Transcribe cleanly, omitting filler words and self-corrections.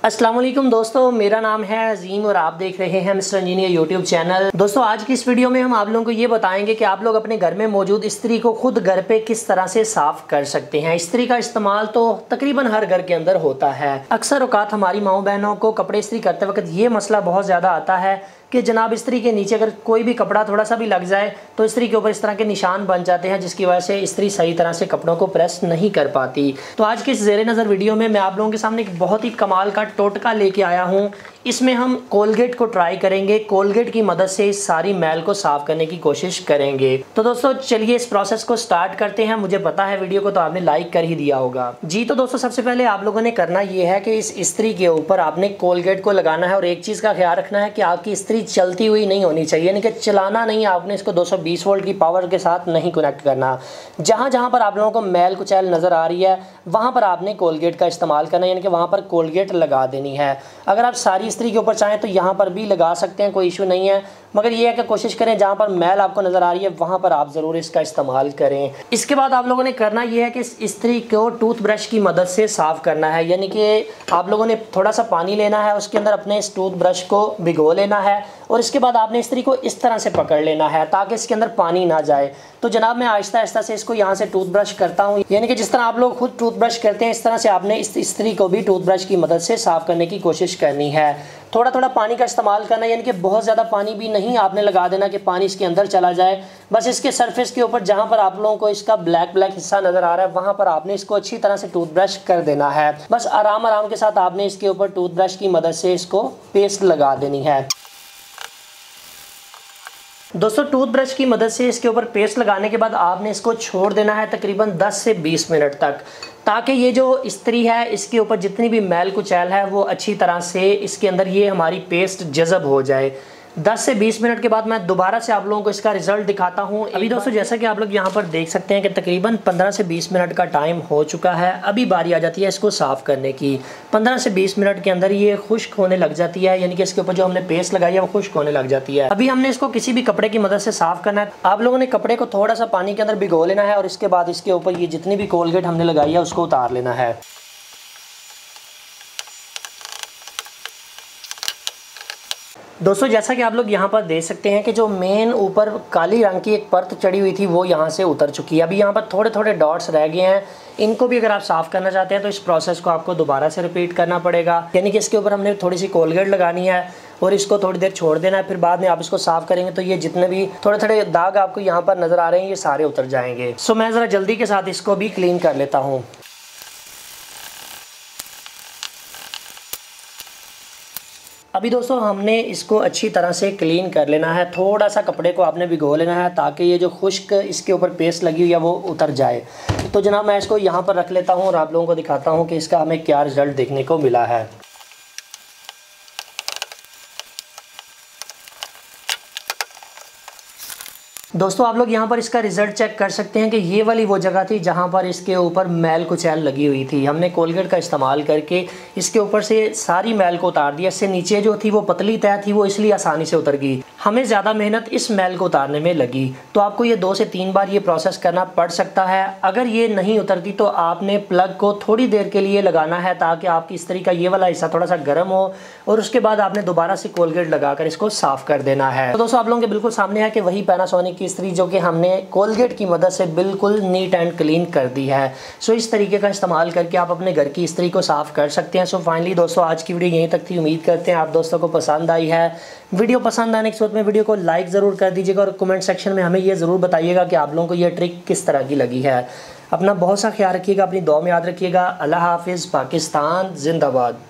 अस्सलाम वालेकुम दोस्तों, मेरा नाम है अजीम और आप देख रहे हैं मिस्टर इंजीनियर यूट्यूब चैनल। दोस्तों आज की इस वीडियो में हम आप लोगों को ये बताएंगे कि आप लोग अपने घर में मौजूद इस्त्री को खुद घर पे किस तरह से साफ़ कर सकते हैं। इस्त्री का इस्तेमाल तो तकरीबन हर घर के अंदर होता है। अक्सर औकात हमारी माओ बहनों को कपड़े इस्त्री करते वक्त ये मसला बहुत ज़्यादा आता है कि जनाब इस्त्री के नीचे अगर कोई भी कपड़ा थोड़ा सा भी लग जाए तो इस्त्री के ऊपर इस तरह के निशान बन जाते हैं, जिसकी वजह से इस्त्री सही तरह से कपड़ों को प्रेस नहीं कर पाती। तो आज के इस ज़ेरे नज़र वीडियो में मैं आप लोगों के सामने एक बहुत ही कमाल का टोटका लेके आया हूँ। इसमें हम कोलगेट को ट्राई करेंगे, कोलगेट की मदद से इस सारी मैल को साफ़ करने की कोशिश करेंगे। तो दोस्तों चलिए इस प्रोसेस को स्टार्ट करते हैं। मुझे पता है वीडियो को तो आपने लाइक कर ही दिया होगा जी। तो दोस्तों सबसे पहले आप लोगों ने करना ये है कि इस इस्त्री के ऊपर आपने कोलगेट को लगाना है और एक चीज़ का ख्याल रखना है कि आपकी इस्त्री चलती हुई नहीं होनी चाहिए, यानी कि चलाना नहीं, आपने इसको 220 वोल्ट की पावर के साथ नहीं कनेक्ट करना। जहाँ जहाँ पर आप लोगों को मैल कुचैल नज़र आ रही है वहाँ पर आपने कोलगेट का इस्तेमाल करना है, यानी कि वहाँ पर कोलगेट लगा देनी है। अगर आप सारी इस्त्री के ऊपर चाहें तो यहाँ पर भी लगा सकते हैं, कोई इशू नहीं है, मगर ये है कि कोशिश करें जहाँ पर मैल आपको नज़र आ रही है वहाँ पर आप ज़रूर इसका इस्तेमाल करें। इसके बाद आप लोगों ने करना ये है कि इस इस्त्री को टूथब्रश की मदद से साफ़ करना है, यानी कि आप लोगों ने थोड़ा सा पानी लेना है, उसके अंदर अपने इस टूथब्रश को भिगो लेना है और इसके बाद आपने इस्त्री को इस तरह से पकड़ लेना है ताकि इसके अंदर पानी ना जाए। तो जनाब मैं आहिस्ता आहिस्ता से इसको यहाँ से टूथब्रश करता हूँ, यानी कि जिस तरह आप लोग खुद टूथब्रश करते हैं इस तरह से आपने इस इस्त्री को भी टूथब्रश की मदद से साफ़ करने की कोशिश करनी है। थोड़ा थोड़ा पानी का इस्तेमाल करना, यानी कि बहुत ज़्यादा पानी भी नहीं आपने लगा देना कि पानी इसके अंदर चला जाए। बस इसके सरफेस के ऊपर जहाँ पर आप लोगों को इसका ब्लैक हिस्सा नज़र आ रहा है वहाँ पर आपने इसको अच्छी तरह से टूथब्रश कर देना है। बस आराम आराम के साथ आपने इसके ऊपर टूथब्रश की मदद से इसको पेस्ट लगा देनी है। दोस्तों टूथब्रश की मदद से इसके ऊपर पेस्ट लगाने के बाद आपने इसको छोड़ देना है तकरीबन 10 से 20 मिनट तक, ताकि ये जो इस्त्री है इसके ऊपर जितनी भी मैल कुचैल है वो अच्छी तरह से इसके अंदर ये हमारी पेस्ट जज़ब हो जाए। 10 से 20 मिनट के बाद मैं दोबारा से आप लोगों को इसका रिज़ल्ट दिखाता हूँ। अभी दोस्तों जैसा कि आप लोग यहाँ पर देख सकते हैं कि तकरीबन 15 से 20 मिनट का टाइम हो चुका है। अभी बारी आ जाती है इसको साफ़ करने की। 15 से 20 मिनट के अंदर ये खुश्क होने लग जाती है, यानी कि इसके ऊपर जो हमने पेस्ट लगाई है वो खुश्क होने लग जाती है। अभी हमने इसको किसी भी कपड़े की मदद से साफ़ करना है। आप लोगों ने कपड़े को थोड़ा सा पानी के अंदर भिगो लेना है और इसके बाद इसके ऊपर ये जितनी भी कोलगेट हमने लगाई है उसको उतार लेना है। दोस्तों जैसा कि आप लोग यहाँ पर देख सकते हैं कि जो मेन ऊपर काली रंग की एक परत चढ़ी हुई थी वो यहाँ से उतर चुकी है। अभी यहाँ पर थोड़े थोड़े डॉट्स रह गए हैं, इनको भी अगर आप साफ़ करना चाहते हैं तो इस प्रोसेस को आपको दोबारा से रिपीट करना पड़ेगा, यानी कि इसके ऊपर हमने थोड़ी सी कोलगेट लगानी है और इसको थोड़ी देर छोड़ देना है। फिर बाद में आप इसको साफ़ करेंगे तो ये जितने भी थोड़े थोड़े दाग आपको यहाँ पर नज़र आ रहे हैं ये सारे उतर जाएंगे। सो मैं ज़रा जल्दी के साथ इसको भी क्लीन कर लेता हूँ। अभी दोस्तों हमने इसको अच्छी तरह से क्लीन कर लेना है। थोड़ा सा कपड़े को आपने भिगो लेना है ताकि ये जो खुश्क इसके ऊपर पेस्ट लगी हुई है वो उतर जाए। तो जनाब मैं इसको यहाँ पर रख लेता हूँ और आप लोगों को दिखाता हूँ कि इसका हमें क्या रिज़ल्ट देखने को मिला है। दोस्तों आप लोग यहाँ पर इसका रिज़ल्ट चेक कर सकते हैं कि ये वाली वो जगह थी जहाँ पर इसके ऊपर मैल कुचैल लगी हुई थी। हमने कोलगेट का इस्तेमाल करके इसके ऊपर से सारी मैल को उतार दिया। इससे नीचे जो थी वो पतली तह थी, वो इसलिए आसानी से उतर गई। हमें ज़्यादा मेहनत इस मैल को उतारने में लगी, तो आपको ये 2 से 3 बार ये प्रोसेस करना पड़ सकता है। अगर ये नहीं उतरती तो आपने प्लग को थोड़ी देर के लिए लगाना है ताकि आपकी इस्त्री का ये वाला हिस्सा थोड़ा सा गर्म हो और उसके बाद आपने दोबारा से कोलगेट लगाकर इसको साफ़ कर देना है। तो दोस्तों आप लोगों के बिल्कुल सामने है कि वही पैनासोनिक इस्त्री जो कि हमने कोलगेट की मदद से बिल्कुल नीट एंड क्लीन कर दी है। सो इस तरीके का इस्तेमाल करके आप अपने घर की इस्त्री को साफ़ कर सकते हैं। सो फाइनली दोस्तों आज की वीडियो यहीं तक थी। उम्मीद करते हैं आप दोस्तों को पसंद आई है। वीडियो पसंद आने के साथ में वीडियो को लाइक ज़रूर कर दीजिएगा और कमेंट सेक्शन में हमें ये ज़रूर बताइएगा कि आप लोगों को ये ट्रिक किस तरह की लगी है। अपना बहुत सा ख्याल रखिएगा, अपनी दुआ में याद रखिएगा। अल्लाह हाफिज़। पाकिस्तान जिंदाबाद।